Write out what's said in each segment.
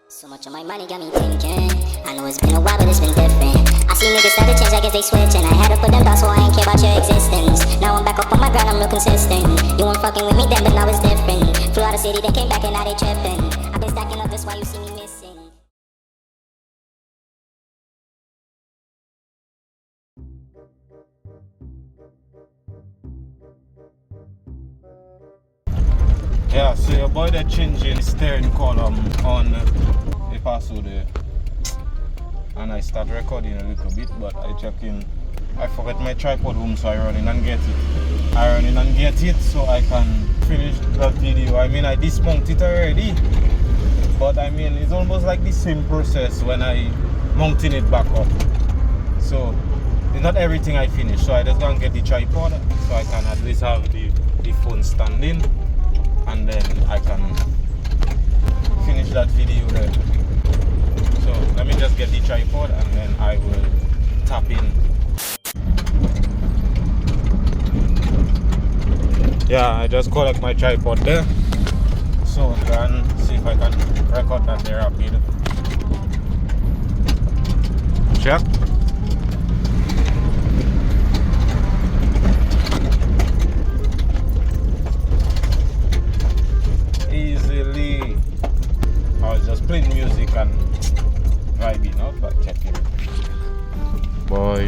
So much of my money got me thinking. I know it's been a while, but it's been different. I see niggas start to change, I guess they switch. And I had to put them down, so I ain't care about your existence. Now I'm back up on my grind, I'm real consistent. You weren't fucking with me then, but now it's different. Flew out of city, then came back and now they tripping. I've been stacking up, that's why you see me missing. Yeah, so your boy that changing steering column on the PASSO there. And I start recording a little bit, but I check in. I forget my tripod home, so I run in and get it. So I can finish that video. I mean, I dismount it already, but I mean, it's almost like the same process when I mounting it back up. So it's not everything I finish. So I just gonna get the tripod, so I can at least have the phone standing, and then I can finish that video there. So let me just get the tripod and then I will tap in. Yeah, I just collect my tripod there. So then see if I can record that there rapid. Check. Easily. I was just playing music and vibing out, but check it. Boy.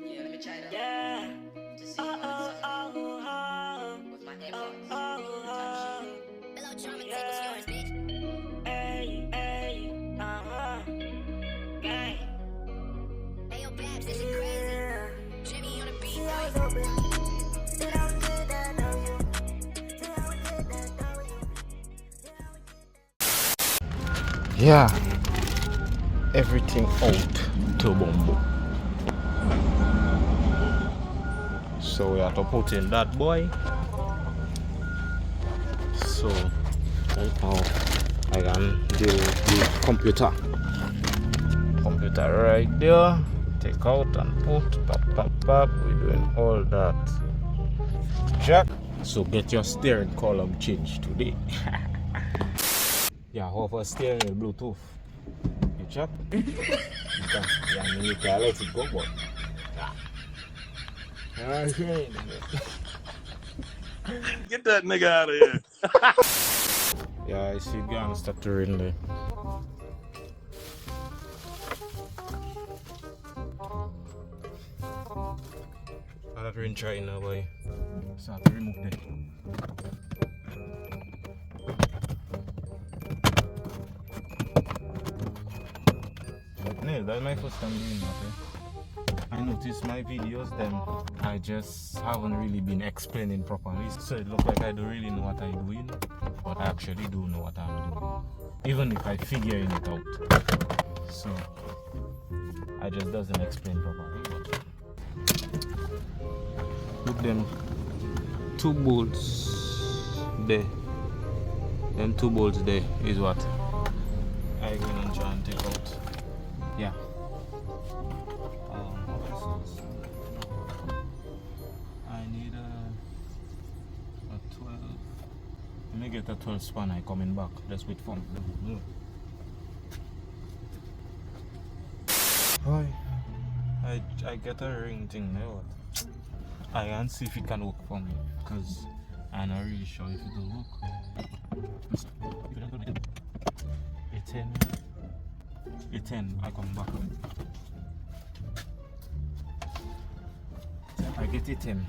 Yeah, let me try that. Yeah. To see what with my AirPods. Hello, drum and tape is yours, bitch. Hey, gang. Hey, yo, Babs, this is crazy. Jimmy on the beat, Yeah, everything out to Bumbo. So we have to put in that boy. So right now I can deal with the computer. Computer right there. Take out and put. Pop. We're doing all that. Check. So get your steering column changed today. Yeah, half a steering wheel Bluetooth. You check? You can let it go, but yeah. Get that nigga out of here. Yeah, I see gonna start to rain there. That rain trying now, boy. So I have to remove that. No, that's my first time doing that. I noticed my videos, then I just haven't really been explaining properly. So it looks like I don't really know what I'm doing, but I actually do know what I'm doing. Even if I figuring it out. So I just doesn't explain properly. But put them 2 bolts there. Then 2 bolts there is what I'm gonna try and take out. Yeah. I need a 12. Let me get a 12 span. I coming back. Just wait for me. Boy, I get a ring thing now. I can see if it can work for me, because I'm not really sure if it will work. It's 10. I come back. I get it 10.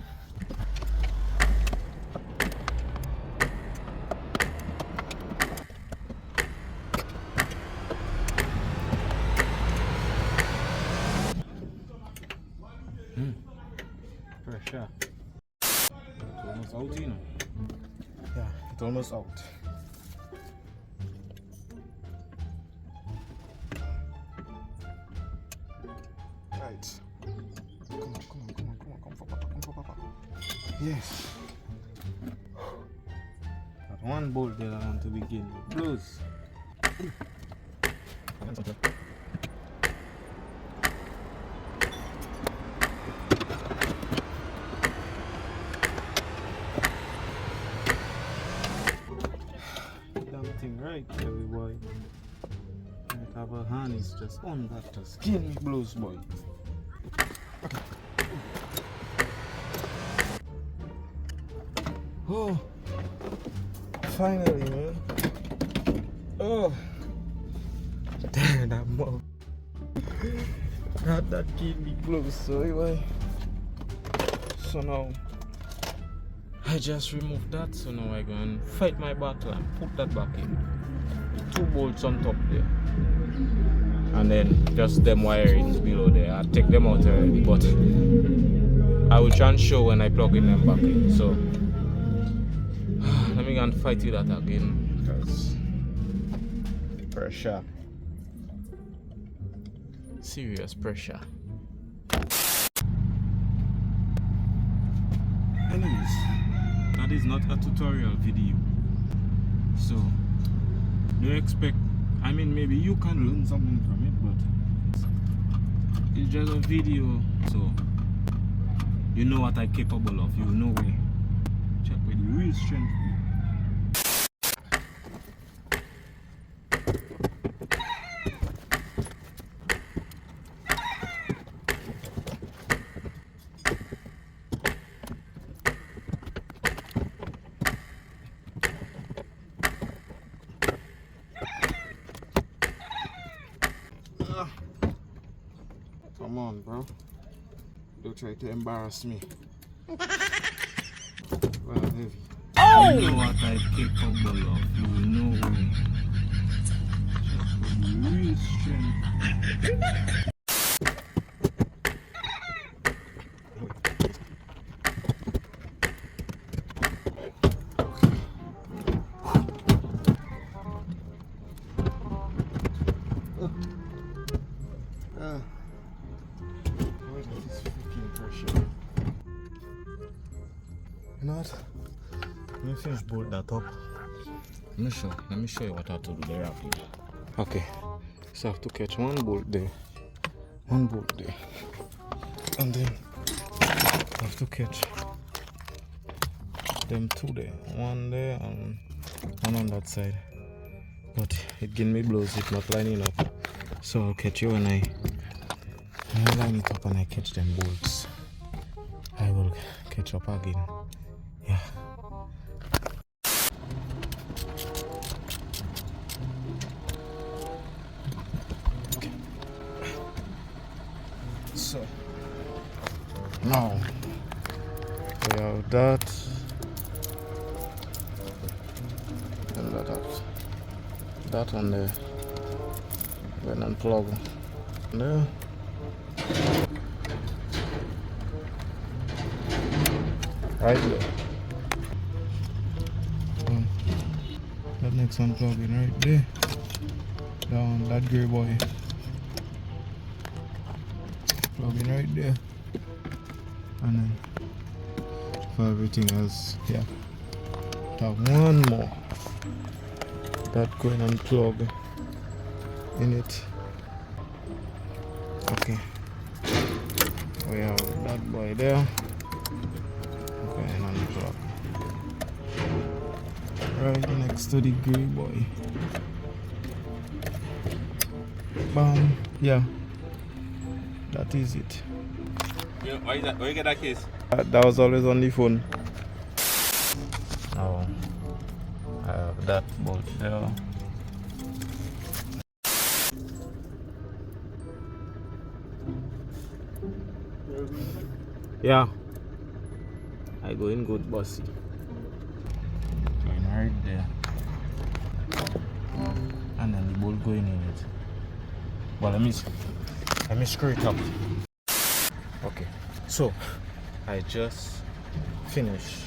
Pressure. It's almost out, you know. Yeah, it's almost out. Right. Come for Papa. Yes. That one bolt there I want to begin with. Close. thing right here, boy. Might have a hand is just on that to skin blues, boy. Oh, finally, man. Oh, damn that mug. Got that kidney close, so anyway. So now I just removed that, so now I go and fight my battle and put that back in. 2 bolts on top there. And then just them wirings below there. I take them out already, but I will try and show when I plug in them back in. So let me go and fight with that again, because pressure. Serious pressure. Anyways, that is not a tutorial video, so don't expect, I mean, maybe you can learn something from it, but it's just a video, so you know what I'm capable of. You know where check with the real strength. Come on, bro. Don't try to embarrass me. Well, heavy. Oh! You know what I'm capable of. You know me. Real strength. You know what? Let me finish bolt that up. Let me show you what I have to do there after. Okay. So I have to catch one bolt there. And then I have to catch them 2 there. One there and one on that side. But it give me blows, it's not lining up. So I'll catch you when I line it up and I catch them bolts. I will catch up again. Yeah. Okay. So now we have that and that one there. Then unplug there. Right there. That next one plug in right there. Down that grey boy. Plug in right there. And then for everything else, yeah. Have one more. That going and plug in it. Okay. We have that boy there. And unplug. Right next to the grey boy. Bam. Yeah. That is it. Yeah, why you get that case? That was always on the phone. Now I have that bolt there. Yeah. I go in good bossy. Going right there. And then the bolt going in it. Well, let me screw it up. Okay. So I just finished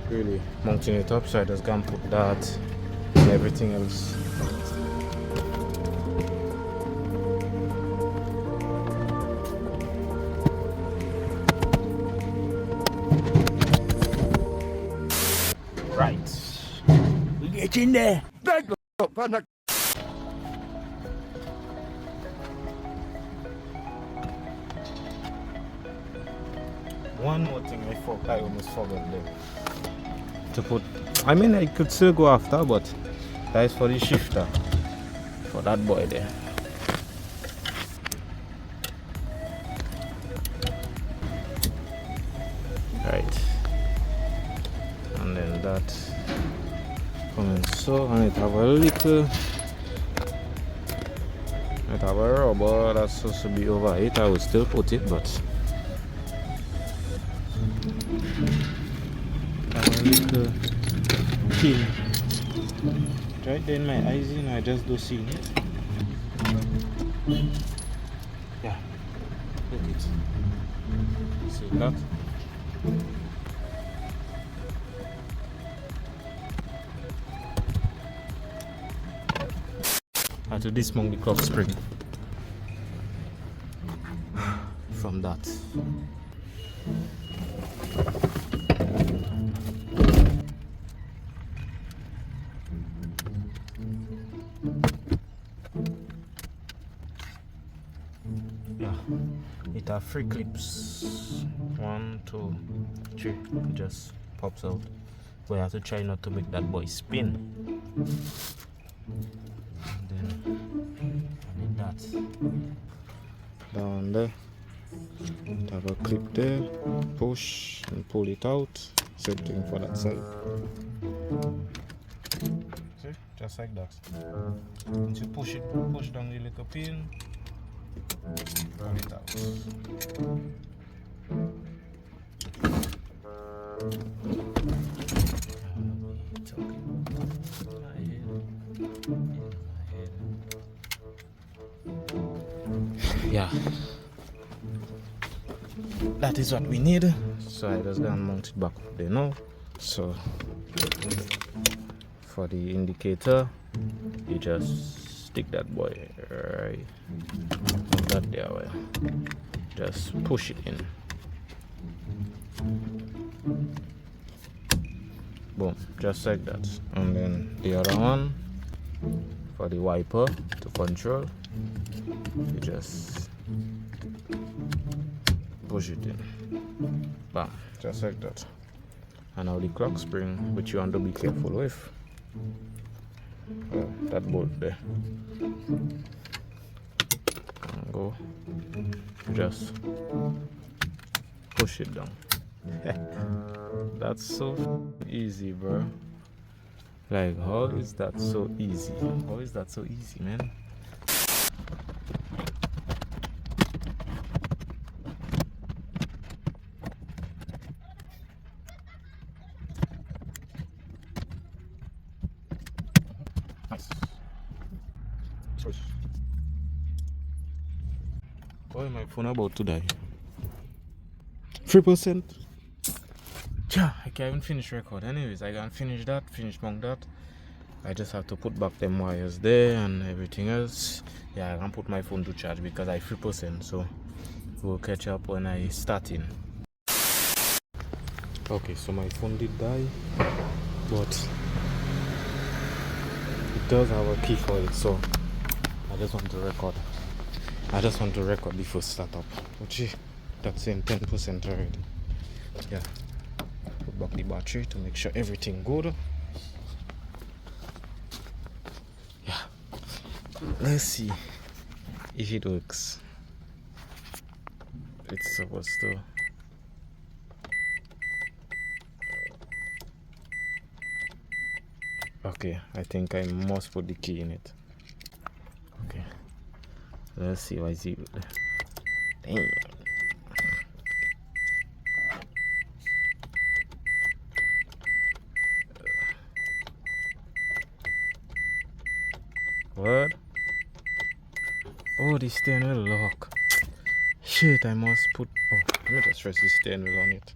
really mounting it up, so I just gonna put that and everything else. Right. Get in there. One more thing I almost forgot there. To put I mean, I could still go after, but that is for the shifter. For that boy there. Right. And then that coming so, and it have a little, it have a rubber that's supposed to be over it. I would still put it, but have a little pin right there in my eyes, and I just don't see it. Yeah, look it. See that? I had to dismount the clock spring from that. Yeah, it have 3 clips. 1, 2, 3. It just pops out. But you have to try not to make that boy spin. And then I need that down there. It have a clip there. Push and pull it out. Same thing for that side. See, just like that. Once you push down the little pin. Pull it out. Yeah, that is what we need. So I just gonna mount it back there now. So for the indicator, you just stick that boy right on that there way. Just push it in. Boom, just like that. And then the other one for the wiper to control, you just push it in. Bam, just like that. And now the clock spring, which you want to be careful with. That bolt there. And go. Just push it down. That's so easy, bro. Like, how is that so easy? How is that so easy, man? Nice. Choice. Why my phone about to die? 3%. Yeah, I can't even finish record. Anyways, I can finish mount that. I just have to put back them wires there and everything else. Yeah, I can put my phone to charge because I 3%, so we'll catch up when I start in. Okay, so my phone did die, but it does have a key for it, so I just want to record. Before startup. But gee, that's saying 10% already. Yeah. Put back the battery to make sure everything good. Yeah. Let's see if it works. It's supposed to. Okay, I think I must put the key in it. Okay. Let's see why is it. Damn. What? Oh, the steering wheel lock. Shit, I must put. Oh, let me just press the steering wheel on it.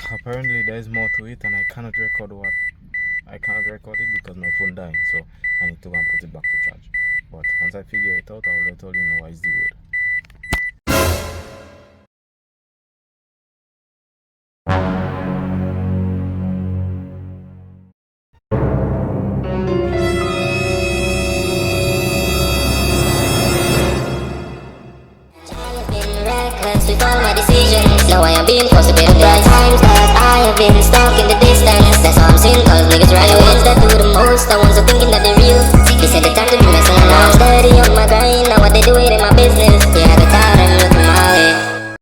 Apparently there is more to it, and I cannot record it because my phone dying, so I need to go and put it back to charge. But once I figure it out, I will let all you know what is the word. messed with all my decisions. Now I am being forced to pay the price. Times that I have been stuck in the distance. That's how I'm seeing, cause niggas right. The ones that do the most, the ones that thinking that they